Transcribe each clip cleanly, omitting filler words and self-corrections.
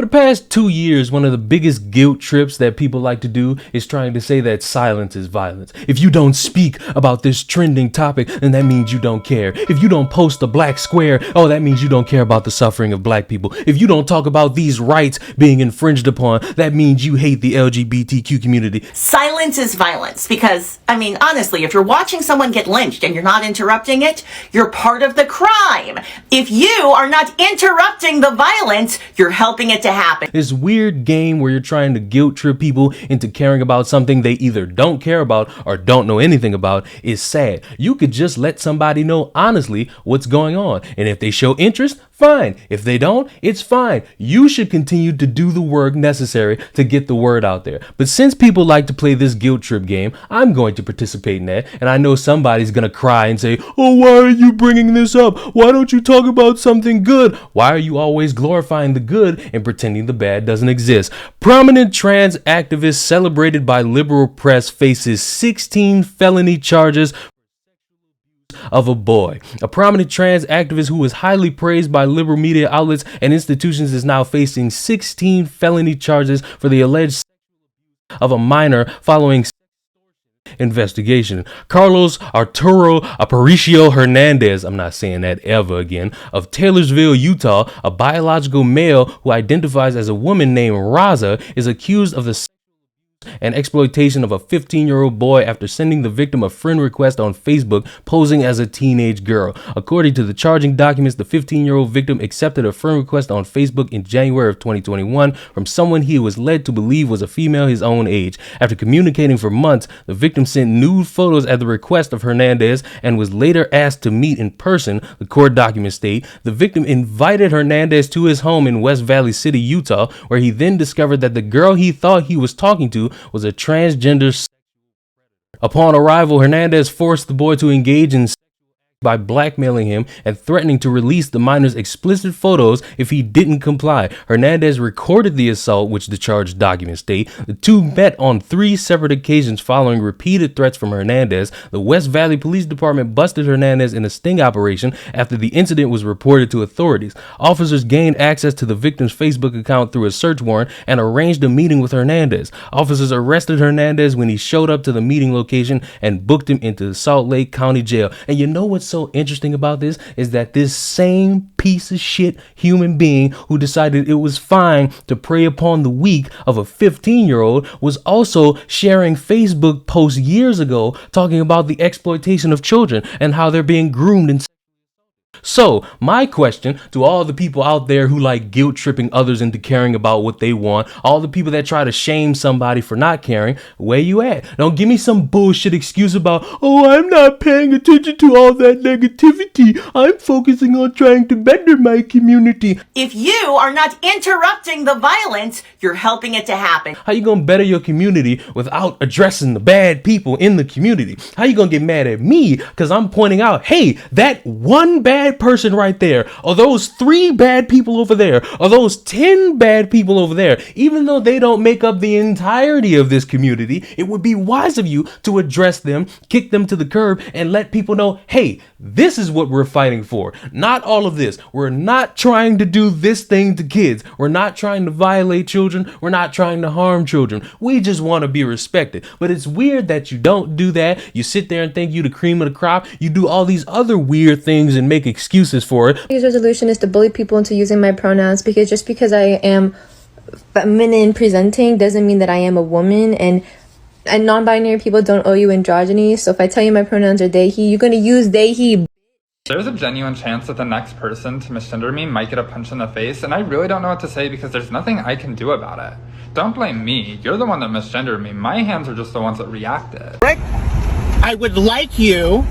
For the past 2 years, one of the biggest guilt trips that people like to do is trying to say that silence is violence. If you don't speak about this trending topic, then that means you don't care. If you don't post a black square, oh, that means you don't care about the suffering of black people. If you don't talk about these rights being infringed upon, that means you hate the LGBTQ community. Silence is violence because, honestly, if you're watching someone get lynched and you're not interrupting it, you're part of the crime. If you are not interrupting the violence, you're helping it to happen. This weird game where you're trying to guilt trip people into caring about something they either don't care about or don't know anything about is sad. You could just let somebody know honestly what's going on. And if they show interest, fine. If they don't, it's fine. You should continue to do the work necessary to get the word out there. But since people like to play this guilt trip game, I'm going to participate in that. And I know somebody's going to cry and say, oh, why are you bringing this up? Why don't you talk about something good? Why are you always glorifying the good and pretending the bad doesn't exist? Prominent trans activist celebrated by liberal press faces 16 felony charges of a boy. A prominent trans activist who was highly praised by liberal media outlets and institutions is now facing 16 felony charges for the alleged of a minor following investigation. Carlos Arturo Aparicio Hernandez, I'm not saying that ever again, of Taylorsville, Utah, a biological male who identifies as a woman named Raza, is accused of the and exploitation of a 15-year-old boy after sending the victim a friend request on Facebook posing as a teenage girl. According to the charging documents, the 15-year-old victim accepted a friend request on Facebook in January of 2021 from someone he was led to believe was a female his own age. After communicating for months, the victim sent nude photos at the request of Hernandez and was later asked to meet in person, the court documents state. The victim invited Hernandez to his home in West Valley City, Utah, where he then discovered that the girl he thought he was talking to was a transgender. Upon arrival, Hernandez forced the boy to engage in by blackmailing him and threatening to release the minor's explicit photos if he didn't comply. Hernandez recorded the assault, which the charged documents state. The two met on 3 separate occasions following repeated threats from Hernandez. The West Valley Police Department busted Hernandez in a sting operation after the incident was reported to authorities. Officers gained access to the victim's Facebook account through a search warrant and arranged a meeting with Hernandez. Officers arrested Hernandez when he showed up to the meeting location and booked him into the Salt Lake County Jail. And you know what's so interesting about this is that this same piece of shit human being who decided it was fine to prey upon the weak of a 15-year-old was also sharing Facebook posts years ago talking about the exploitation of children and how they're being groomed and so, my question to all the people out there who like guilt tripping others into caring about what they want, all the people that try to shame somebody for not caring, where you at? Don't give me some bullshit excuse about, oh, I'm not paying attention to all that negativity. I'm focusing on trying to better my community. If you are not interrupting the violence, you're helping it to happen. How you gonna better your community without addressing the bad people in the community? How you gonna get mad at me because I'm pointing out, hey, that one bad person right there, or those 3 bad people over there, or those 10 bad people over there, even though they don't make up the entirety of this community, it would be wise of you to address them, kick them to the curb, and let people know, hey, this is what we're fighting for. Not all of this. We're not trying to do this thing to kids. We're not trying to violate children. We're not trying to harm children. We just want to be respected. But it's weird that you don't do that. You sit there and think you're the cream of the crop. You do all these other weird things and make excuses for it. His resolution is to bully people into using my pronouns because just because I am feminine presenting doesn't mean that I am a woman, and non-binary people don't owe you androgyny. So if I tell you my pronouns are they, he, you're going to use they, he. There's a genuine chance that the next person to misgender me might get a punch in the face, and I really don't know what to say because there's nothing I can do about it. Don't blame me. You're the one that misgendered me. My hands are just the ones that reacted. Rick, I would like you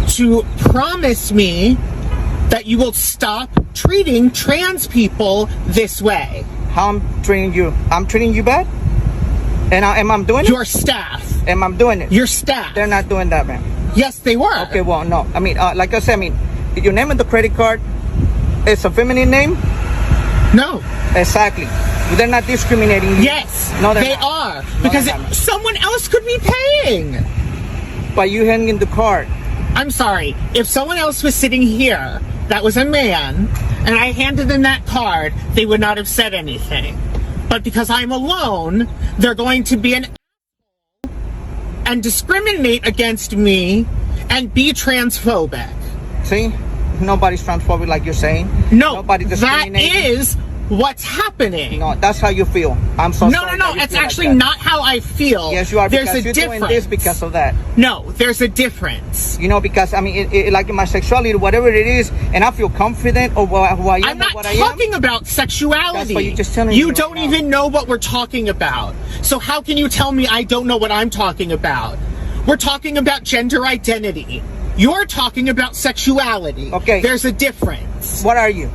to promise me that you will stop treating trans people this way. How I'm treating you? I'm treating you bad? And am I doing it? Your staff. Am I doing it? Your staff. They're not doing that, man. Yes, they were. Okay, well, no. Like I said, your name on the credit card is a feminine name? No. Exactly. They're not discriminating you. Yes, no, they not. are. Because someone else could be paying. By you handing the card. I'm sorry. If someone else was sitting here that was a man and I handed them that card, they would not have said anything. But because I'm alone, they're going to be an and discriminate against me and be transphobic. See? Nobody's transphobic like you're saying. No, Nobody that discriminating. is what's happening. No, that's how you feel. I'm so No, sorry. no, that you it's feel actually like that. not how I feel. Yes, you are. There's Because a you're difference. doing this because of that. No, there's a difference. You know, because I mean, like in my sexuality, whatever it is, and I feel confident of who I am. I'm not what I am. talking about sexuality. That's what you're just telling me You right don't now. even know what we're talking about. So how can you tell me I don't know what I'm talking about? We're talking about gender identity. You're talking about sexuality. Okay. There's a difference. What are you?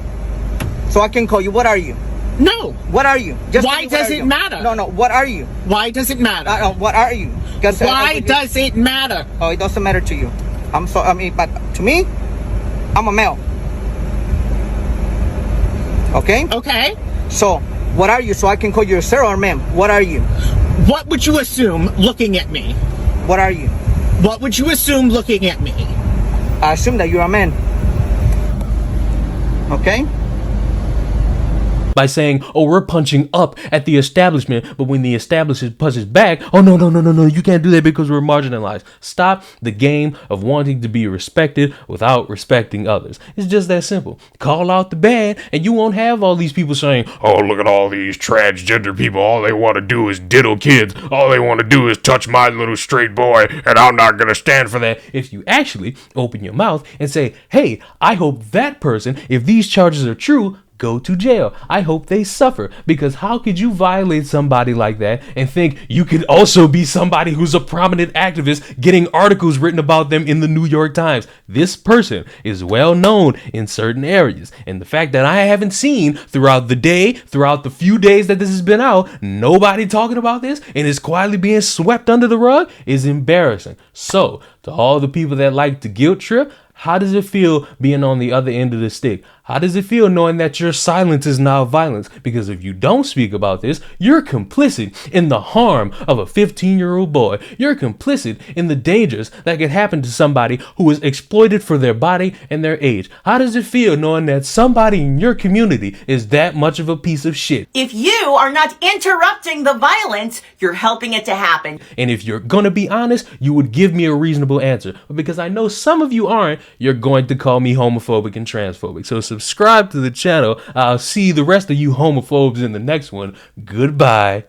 So I can call you. What are you? No. What are you? Just Why tell me, what does are it you? matter? No. What are you? Why does it matter? What are you? Why does it matter? Oh, it doesn't matter to you. But to me, I'm a male. Okay? Okay. So, what are you? So I can call you sir or ma'am. What are you? What would you assume looking at me? What are you? What would you assume looking at me? I assume that you're a man. Okay? By saying, oh, we're punching up at the establishment, but when the establishment punches back, oh, no, you can't do that because we're marginalized. Stop the game of wanting to be respected without respecting others. It's just that simple. Call out the bad, and you won't have all these people saying, oh, look at all these transgender people. All they want to do is diddle kids. All they want to do is touch my little straight boy, and I'm not going to stand for that. If you actually open your mouth and say, hey, I hope that person, if these charges are true, go to jail. I hope they suffer, because how could you violate somebody like that and think you could also be somebody who's a prominent activist getting articles written about them in the New York Times? This person is well known in certain areas, and the fact that I haven't seen throughout the day, throughout the few days that this has been out, nobody talking about this and it's quietly being swept under the rug is embarrassing. So, to all the people that like to guilt trip, how does it feel being on the other end of the stick? How does it feel knowing that your silence is now violence? Because if you don't speak about this, you're complicit in the harm of a 15-year-old boy. You're complicit in the dangers that could happen to somebody who is exploited for their body and their age. How does it feel knowing that somebody in your community is that much of a piece of shit? If you are not interrupting the violence, you're helping it to happen. And if you're gonna be honest, you would give me a reasonable answer. But because I know some of you aren't, you're going to call me homophobic and transphobic. So subscribe to the channel. I'll see the rest of you homophobes in the next one. Goodbye.